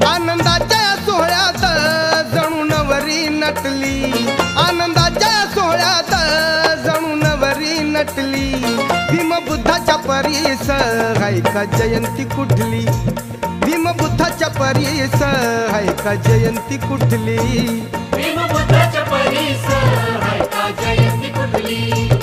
आनंदाच्या सोहळ्यात जणू नवरी नटली, आनंदाच्या सोहळ्यात जणू नवरी नटली। भीमबुद्धाच्या परीस हाय का जयंती कुठली, भीमबुद्धाच्या परीस हाय का जयंती कुठली, भीमबुद्धाच्या परीस हाय का जयंती कुठली।